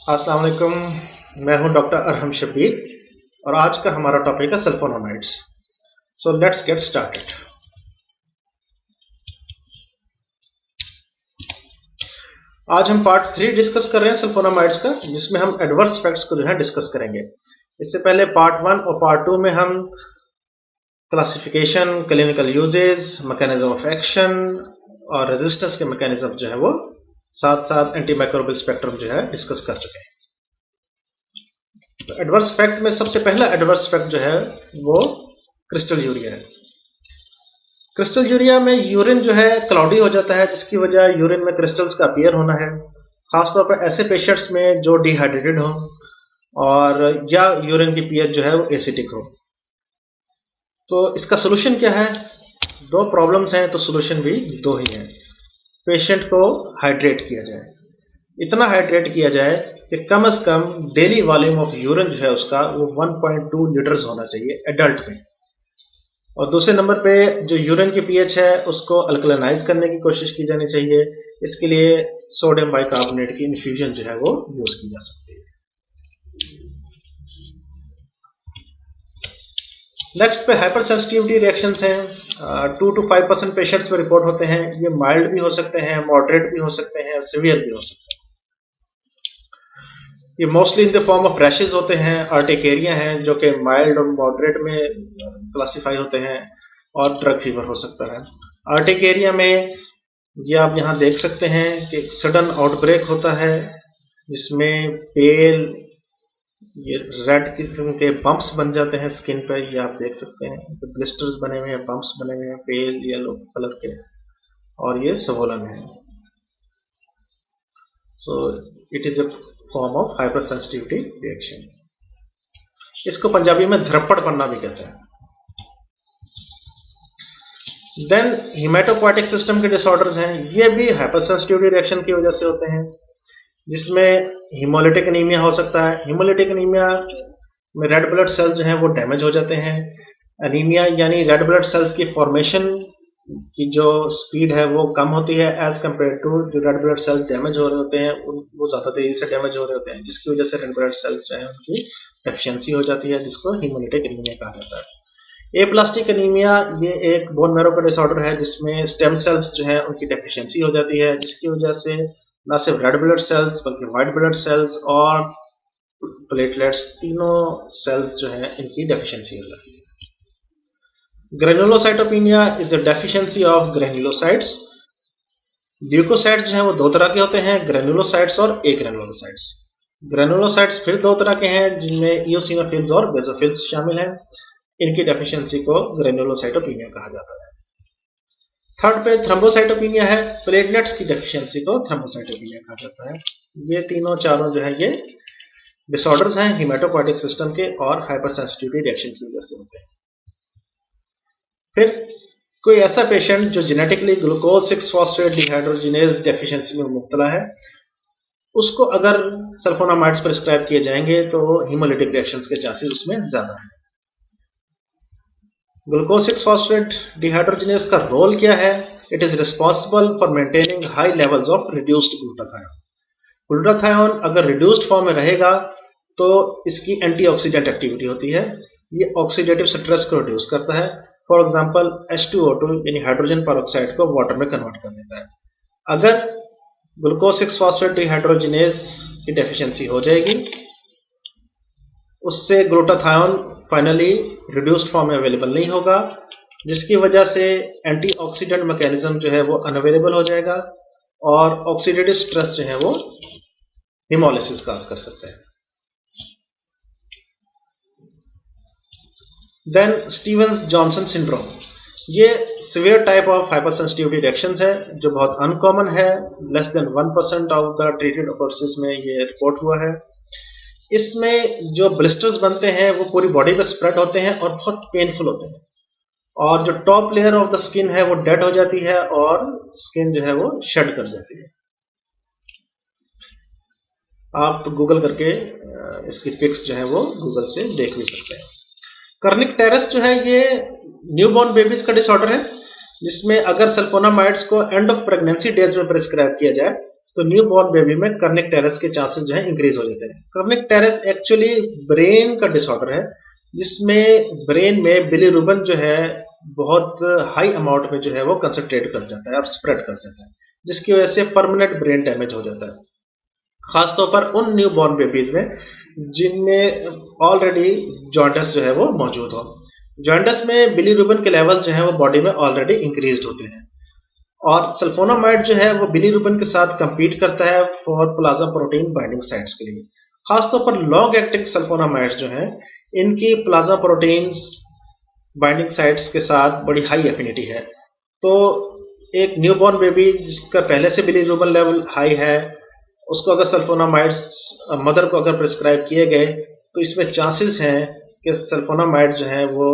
अस्सलाम वालेकुम। मैं हूं डॉक्टर अरहम शब्बीर और आज का हमारा टॉपिक है sulphonamides. So let's get started. आज हम पार्ट 3 डिस्कस कर रहे हैं सल्फोनामाइड्स का, जिसमें हम एडवर्स इफेक्ट्स को जो है डिस्कस करेंगे। इससे पहले पार्ट 1 और पार्ट 2 में हम classification, clinical uses, mechanism of action और रेजिस्टेंस के मैकेनिज्म जो है वो साथ साथ एंटीमाइक्रोबियल स्पेक्ट्रम जो है डिस्कस कर चुके हैं। तो एडवर्स इफेक्ट में सबसे पहला एडवर्स इफेक्ट जो है वो क्रिस्टल यूरिया है। क्रिस्टल यूरिया में यूरिन जो है क्लाउडी हो जाता है, जिसकी वजह यूरिन में क्रिस्टल्स का अपीयर होना है, खासतौर पर ऐसे पेशेंट्स में जो डिहाइड्रेटेड हो और या यूरिन की पीएच जो है वो एसिडिक हो। तो इसका सोल्यूशन क्या है? दो प्रॉब्लम्स हैं तो सोल्यूशन भी दो ही हैं। पेशेंट को हाइड्रेट किया जाए, इतना हाइड्रेट किया जाए कि कम से कम डेली वॉल्यूम ऑफ यूरिन जो है उसका वो 1.2 लीटर्स होना चाहिए एडल्ट में। और दूसरे नंबर पे जो यूरिन की पीएच है उसको अल्कलाइनाइज करने की कोशिश की जानी चाहिए। इसके लिए सोडियम बाइकार्बोनेट की इन्फ्यूजन जो है वो यूज की जा सकती है। नेक्स्ट पे हाइपर सेंसिटिविटी रिएक्शंस हैं। 2 to 5% पेशेंट्स में रिपोर्ट होते हैं। ये माइल्ड भी हो सकते हैं, मॉडरेट भी हो सकते हैं, सीवियर भी हो सकते हैं। ये mostly in the form of rashes होते हैं, अर्टिकेरिया हैं जो कि माइल्ड और मॉडरेट में क्लासिफाई होते हैं, और ड्रग फीवर हो सकता है। अर्टिकेरिया में ये आप यहाँ देख सकते हैं कि एक सडन आउटब्रेक होता है जिसमें पेल ये रेड किस्म के बम्प्स बन जाते हैं स्किन पर। ये आप देख सकते हैं तो ब्लिस्टर्स बने हुए हैं, बम्प्स बने हुए हैं पेल येलो कलर के, और ये स्वोलन है। So it is a form of hyper sensitivity reaction. इसको पंजाबी में धरपड़ बनना भी कहते हैं। देन हिमेटोपोएटिक सिस्टम के डिसऑर्डर्स हैं। ये भी हाइपर सेंसिटिविटी रिएक्शन की वजह से होते हैं, जिसमें हीमोलिटिक एनीमिया हो सकता है। हीमोलिटिक एनीमिया में रेड ब्लड सेल्स जो हैं वो डैमेज हो जाते हैं। एनीमिया यानी रेड ब्लड सेल्स की फॉर्मेशन की जो स्पीड है वो कम होती है एज कम्पेयर टू जो रेड ब्लड सेल्स डैमेज हो रहे होते हैं, वो ज्यादा तेजी से डैमेज हो रहे होते हैं, जिसकी वजह से रेड ब्लड सेल्स जो है उनकी डेफिशिएंसी हो जाती है, जिसको हीमोलिटिक एनीमिया कहा जाता है। एप्लास्टिक एनीमिया ये एक बोन मैरो का डिसऑर्डर है जिसमें स्टेम सेल्स जो है उनकी डेफिशिएंसी हो जाती है, जिसकी वजह से न सिर्फ रेड ब्लड सेल्स बल्कि व्हाइट ब्लड सेल्स और प्लेटलेट्स तीनों सेल्स जो है इनकी डेफिशिएंसी हो जाती है। Granulocytopenia is a deficiency of granulocytes. Leukocytes जो है वो दो तरह के होते हैं, ग्रेनुलोसाइट्स और एग्रेनुलोसाइट्स। ग्रेनुलोसाइट्स फिर दो तरह के हैं जिनमें इओसिनोफिल्स और बेसोफिल्स शामिल हैं। इनकी डेफिशिएंसी को ग्रेनुलोसाइटोपेनिया कहा जाता है। थर्ड पे थ्रोम्बोसाइटोपेनिया है। प्लेटलेट्स की डेफिशिएंसी को थ्रोम्बोसाइटोपेनिया कहा जाता है। ये तीनों चारों जो है ये डिसऑर्डर्स हैं हिमेटोपोएटिक सिस्टम के और हाइपर सेंसिटिविटी रिएक्शन की वजह से होते हैं। फिर कोई ऐसा पेशेंट जो genetically glucose 6 phosphate dehydrogenase deficiency में मुब्तला है, उसको अगर सल्फोनामाइड्स प्रिस्क्राइब किए जाएंगे तो हीमोलिटिक रिएक्शंस के चांसेस उसमें ज्यादा है। ग्लूकोज 6 फॉस्फेट डिहाइड्रोजिनेज का रोल क्या है? It is responsible for maintaining high levels of reduced glutathione. Glutathione अगर रिड्यूस्ड फॉर्म में रहेगा तो इसकी एंटीऑक्सीडेंट एक्टिविटी होती है। ये ऑक्सीडेटिव स्ट्रेस को रिड्यूस करता है। फॉर एग्जांपल H2O2 यानी हाइड्रोजन पेरोक्साइड को वाटर में कन्वर्ट कर देता है। अगर ग्लूकोज 6 फॉस्फेट डिहाइड्रोजिनेज की डेफिशिएंसी हो जाएगी, उससे ग्लूटाथायोन फाइनली रिड्यूस्ड फॉर्म में अवेलेबल नहीं होगा, जिसकी वजह से एंटीऑक्सीडेंट मैकेनिज्म जो है वो अनअवेलेबल हो जाएगा और ऑक्सीडेटिव स्ट्रेस जो है वो हिमोलिसिस काज कर सकते हैं। देन स्टीवेंस जॉनसन सिंड्रोम, ये severe type of hypersensitivity reactions है जो बहुत अनकॉमन है। Less than 1% of the treated cases में ये रिपोर्ट हुआ है। इसमें जो ब्लिस्टर्स बनते हैं वो पूरी बॉडी पे स्प्रेड होते हैं और बहुत पेनफुल होते हैं, और जो top layer of the skin है वो डेड हो जाती है और स्किन जो है वो शेड कर जाती है। आप गूगल करके इसकी पिक्स जो है वो गूगल से देख भी सकते हैं। कर्निक टेरेस जो है ये न्यूबॉर्न बेबीज का डिसऑर्डर है, जिसमें अगर सल्फोनामाइड्स को एंड ऑफ प्रेगनेंसी डेज में प्रिस्क्राइब किया जाए तो न्यू बॉर्न बेबी में कर्निक-टेरस के चांसेस जो है इंक्रीज हो जाते हैं। कर्निक-टेरस एक्चुअली ब्रेन का डिसऑर्डर है, जिसमें ब्रेन में बिलीरुबिन जो है बहुत हाई अमाउंट में जो है वो कंसंट्रेट कर जाता है और स्प्रेड कर जाता है, जिसकी वजह से परमानेंट ब्रेन डैमेज हो जाता है, खासतौर पर उन न्यू बॉर्न बेबीज में जिनमें ऑलरेडी जॉन्डिस जो है वो मौजूद हो। जॉन्डिस में बिलीरुबिन के लेवल जो है वो बॉडी में ऑलरेडी इंक्रीज्ड होते हैं, और सल्फोनामाइड जो है वो बिलीरुबिन के साथ कंपीट करता है for plasma protein binding sites के लिए। खासतौर पर लॉन्ग एक्टिंग सल्फोनामाइड्स जो हैं, इनकी प्लाज्मा प्रोटीन्स बाइंडिंग साइट्स के साथ बड़ी हाई एफिनिटी है। तो एक न्यूबॉर्न बेबी जिसका पहले से बिलीरुबिन लेवल हाई है, उसको अगर सल्फोनामाइड्स मदर को अगर प्रिस्क्राइब किए गए तो इसमें चांसेस हैं कि सल्फोनामाइड जो है वो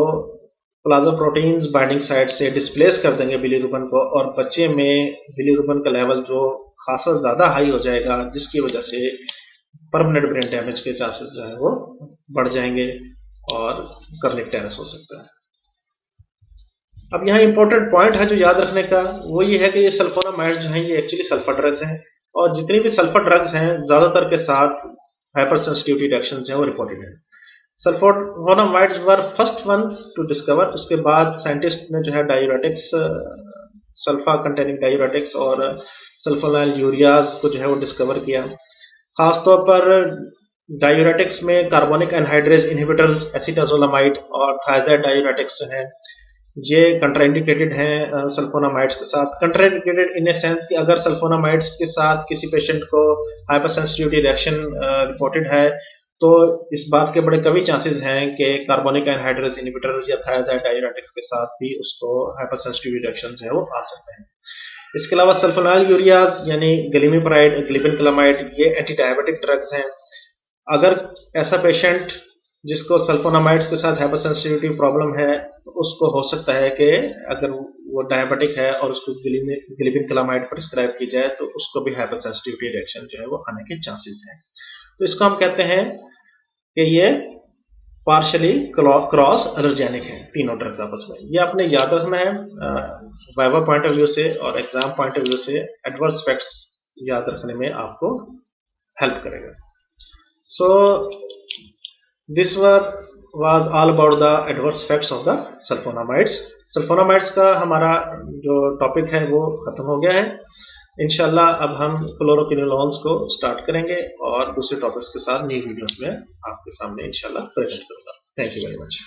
प्लाज्मा प्रोटीन्स बाइंडिंग साइट से डिस्प्लेस कर देंगे बिलीरुबिन को, और बच्चे में बिलीरुबिन का लेवल जो खासा ज़्यादा हाई हो जाएगा, जिसकी वजह से परमानेंट ब्रेन डैमेज के चांसेस जो है वो बढ़ जाएंगे और कर्निक-टेरस हो सकता है। अब यहाँ इंपॉर्टेंट पॉइंट है जो याद रखने का, वो ये है कि ये सल्फोनामाइड्स जो हैं ये एक्चुअली सल्फर ड्रग्स हैं, और जितनी भी सल्फर ड्रग्स हैं ज़्यादातर के साथ हाइपर सेंसिटिविटी रिएक्शन जो है वो रिपोर्टेड है। Sulphonamides were first ones to discover, उसके बाद साइंटिस्ट ने जो है डायूरेटिक्स, सल्फा कंटेनिंग डायूरेटिक्स और सल्फोनाइल यूरियाज को जो है वो डिस्कवर किया। खासतौर पर डायूरेटिक्स में कार्बोनिक एनहाइड्रेज इनहिबिटर्स एसीटाजोलामाइड और थायजाइड डायूरेटिक्स जो है ये कंट्राइंडिकेटेड हैं सल्फोनामाइड्स के साथ। कंट्राइंडिकेटेड इन ए सेंस कि अगर सल्फोनामाइड्स के साथ किसी पेशेंट को हाइपरसेंसिटिविटी रिएक्शन रिपोर्टेड है, तो इस बात के बड़े कभी चांसेस हैं कि कार्बोनिक एनहाइड्रेज इनहिबिटर्स या थायजाइड डायूरेटिक्स के साथ भी उसको हाइपरसेंसिटिविटी रिएक्शन जो है वो आ सकते हैं। इसके अलावा सल्फोनाइल यूरियाज यानी ग्लिमिप्राइड, ग्लिबिनक्लामाइड, ये एंटी डायबिटिक ड्रग्स हैं। अगर ऐसा पेशेंट जिसको सल्फोनामाइड्स के साथ हाइपरसेंसिटिविटी प्रॉब्लम है, तो उसको हो सकता है कि अगर वो डायबिटिक है और उसको ग्लिबिनक्लामाइड प्रिस्क्राइब की जाए तो उसको भी हाइपरसेंसिटिविटी रिएक्शन जो है वो आने के चांसेस हैं। तो इसको हम कहते हैं कि ये पार्शली क्रॉस एलर्जेनिक है, तीनों ड्रग्स आपस में। ये आपने याद रखना है वाइवा पॉइंट ऑफ व्यू से और एग्जाम पॉइंट ऑफ व्यू से एडवर्स इफेक्ट्स याद रखने में आपको हेल्प करेगा। So this was all about the adverse effects of the sulphonamides. Sulphonamides का हमारा जो टॉपिक है वो खत्म हो गया है। इंशाल्लाह अब हम फ्लोरोक्विनोलोन्स को स्टार्ट करेंगे और दूसरे टॉपिक्स के साथ नई वीडियोस में आपके सामने इंशाल्लाह प्रेजेंट करूंगा। Thank you very much.